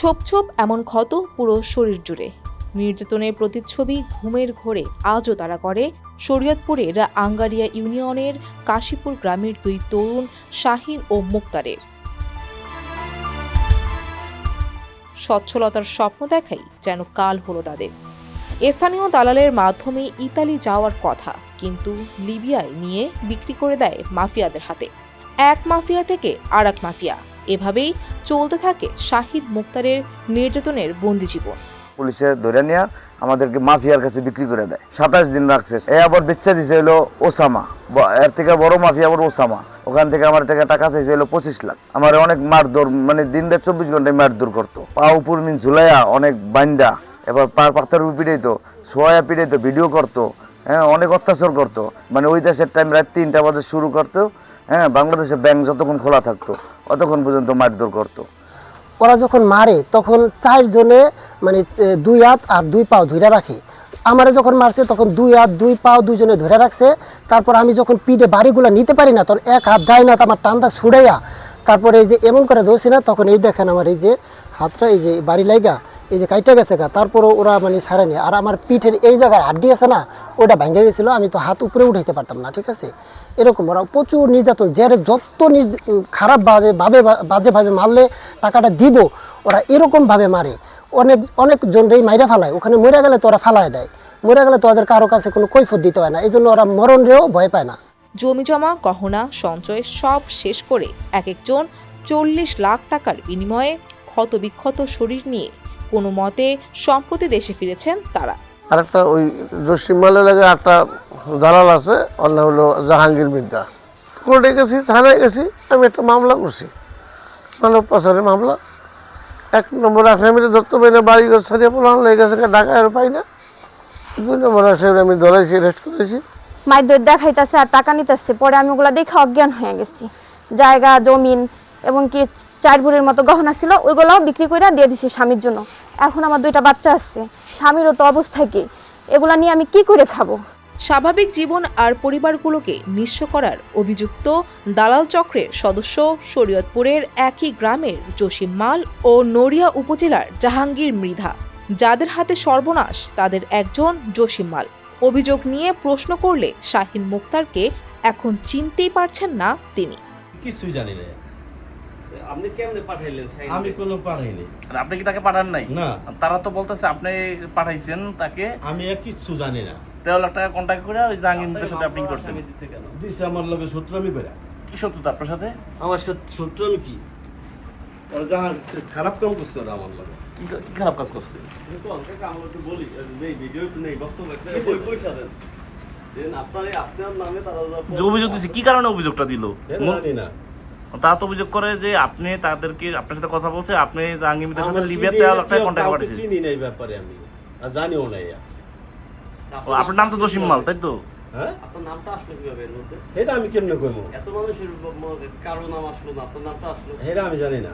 ছোপ ছোপ এমন ক্ষত পুরো শরীর জুড়ে। নির্যাতনের প্রতিচ্ছবি ঘুমের ঘোরে আজও তারা করে শরীয়তপুরের আঙ্গারিয়া ইউনিয়নের কাশীপুর গ্রামের দুই তরুণ শাহিন ও মুক্তারের। সচ্ছলতার স্বপ্ন দেখাই যেন কাল হলো তাদের। স্থানীয় দালালের মাধ্যমে ইতালি যাওয়ার কথা, কিন্তু লিবিয়ায় নিয়ে বিক্রি করে দেয় মাফিয়াদের হাতে। এক মাফিয়া থেকে আর এক মাফিয়া, এভাবেই চলতে থাকে শাহিন মুক্তারের নির্যাতনের বন্দি জীবন। পুলিশে ধরে নিয়ে আমাদেরকে মাফিয়ার কাছে বিক্রি করে দেয়। 27 দিন রাখছে। আবার বেচা দিছে হলো ওসামা, এর থেকে বড় মাফিয়া আবার ওসামা। ওখান থেকে আমার টাকা চাইছে হলো 25 লাখ। আমার অনেক মারধর, মানে দিন রাত 24 ঘন্টায় মারধর করতো। পা উপর মিন ঝুলাইয়া অনেক বান্দা, এবার পার পাথর পিটাইতো, সোয়া পিটাইতো, ভিডিও করতো, হ্যাঁ অনেক অত্যাচার করতো। মানে ওই দেশের টাইম রাত 3টা বাজে শুরু করতো, হ্যাঁ বাংলাদেশে ব্যাংক যতক্ষণ খোলা থাকতো অতক্ষণ পর্যন্ত মারধর করতো। ওরা যখন মারে তখন 4 জনে মানে 2 হাত আর 2 পাও ধরে রাখে। আমারে যখন মারছে তখন 2 হাত 2 পাও দুজনে ধরে রাখছে। তারপর আমি যখন পিঠে বাড়িগুলো নিতে পারি না তখন এক হাত দেয় না, আমার টানটা ছুড়াইয়া তারপরে এই যে এমন করে ধরছি না, তখন এই দেখেন আমার এই যে হাতটা এই যে বাড়ি লাইগা এই যে কাইটা গেছে গা। তারপরও ওরা মানে ছাড়েনি। আর আমার পিঠের এই জায়গায় হাড্ডি আছে না, ওটা ভেঙে গেছিলো, আমি তো হাত উপরে উঠাইতে পারতাম না। ঠিক আছে, এরকম ওরা প্রচুর নির্যাতন, যে যত খারাপ বাজেভাবে মারলে টাকাটা দিব, ওরা এরকমভাবে মারে। অনেক জনরেই মাইরা ফালায়, ওখানে মরে গেলে তো ওরা ফালায় দেয়, মরে গেলে তো ওদের কারো কাছে কোনো কৈফত দিতে হয় না, এই জন্য ওরা মরণেও ভয় পায় না। জমি জমা, গহনা, সঞ্চয় সব শেষ করে এক একজন 40 লাখ টাকার বিনিময়ে ক্ষত বিক্ষত শরীর নিয়ে কোনো মতে সম্প্রতি দেশে ফিরেছেন তারা। আর একটা ওই জসিমাল এলাকায় একটা দালাল আছে, ওর নাম হলো জাহাঙ্গীর বিদ্যা। কোর্টে গেছি, থানায় গেছি, আমি একটা মামলা করছি, মানব পাচারের মামলা। 1 নম্বর আসামিটা ধরতে পারি না, বাড়িঘর ছাড়িয়ে পড়লাম, লেগে গেছে ঢাকা আর পাই না। 2 নম্বর আসামি আমি ধরাইছি, অ্যারেস্ট করেছি। মাইদর দেখাইতেছে আর টাকা নিতেছে, পরে আমি ওগুলা দেখে অজ্ঞান হয়ে গেছি। জায়গা জমিন এবং কি 4 ভরির মতো গহনা ছিল, ওইগুলোও বিক্রি করে দিয়ে দিছি স্বামীর জন্য। এখন আমার 2টা বাচ্চা আছে, স্বামীরও তো অবস্থা কি, এগুলা নিয়ে আমি কি করে খাবো? স্বাভাবিক জীবন আর পরিবারগুলোকে নিঃস্ব করার অভিযুক্ত দালাল চক্রের সদস্য শরীয়তপুরের একই গ্রামের জসিম মাল ও নড়িয়া উপজেলার জাহাঙ্গীর মৃধা। যাদের হাতে সর্বনাশ তাদের একজন জসিম মাল। অভিযোগ নিয়ে প্রশ্ন করলে শাহিন মুক্তারকে এখন চিনতেই পারছেন না তিনি। কিছুই জানি না। আপনি কেমনে পাঠাইলেন? আমি কোনো পাঠাইনি। আর আপনি কি তাকে পাঠান নাই? না। তারা তো বলতেছে আপনি পাঠাইছেন তাকে। আমি আর কিছু জানি না। 13 লাখ টাকা কন্ট্যাক্ট করে ওই জাহাঙ্গীরের সাথে আপনি করছেন। দিছে আমার লগে শত্রুমি করে। কি শত্রুতা আপনার সাথে? আমার সাথে শত্রুমি কি? ওরা যাহা খারাপ কাম করছে ওরা আমার লগে। কি খারাপ কাজ করছে? কিন্তু অনেকে আমরা তো বলি, এই ভিডিও তো নেই, বক্তব্য একটা বই খাবেন। দেন আপনার নামে তারা যে অভিযোগ দিছে, কি কারণে অভিযোগটা দিল? জানি না। তারা তো অভিযোগ করে যে আপনি তাদেরকে আপনার সাথে কথা বলছে, আপনি জাহাঙ্গীরের সাথে লিবিয়াতে 13 লাখ টাকা কন্ট্যাক্ট করেছেন। চিনি না এই ব্যাপারে, আমি আর জানিও না। আপনার নাম তো জসিম মাল, তাই তো? হ্যাঁ, আপনার নামটা আসলো কিভাবে এর মধ্যে? এটা আমি কেমনে কইবো? এত মানুষের কারো নাম আসলো না, আপনার নামটা আসলো। এটা আমি জানি না।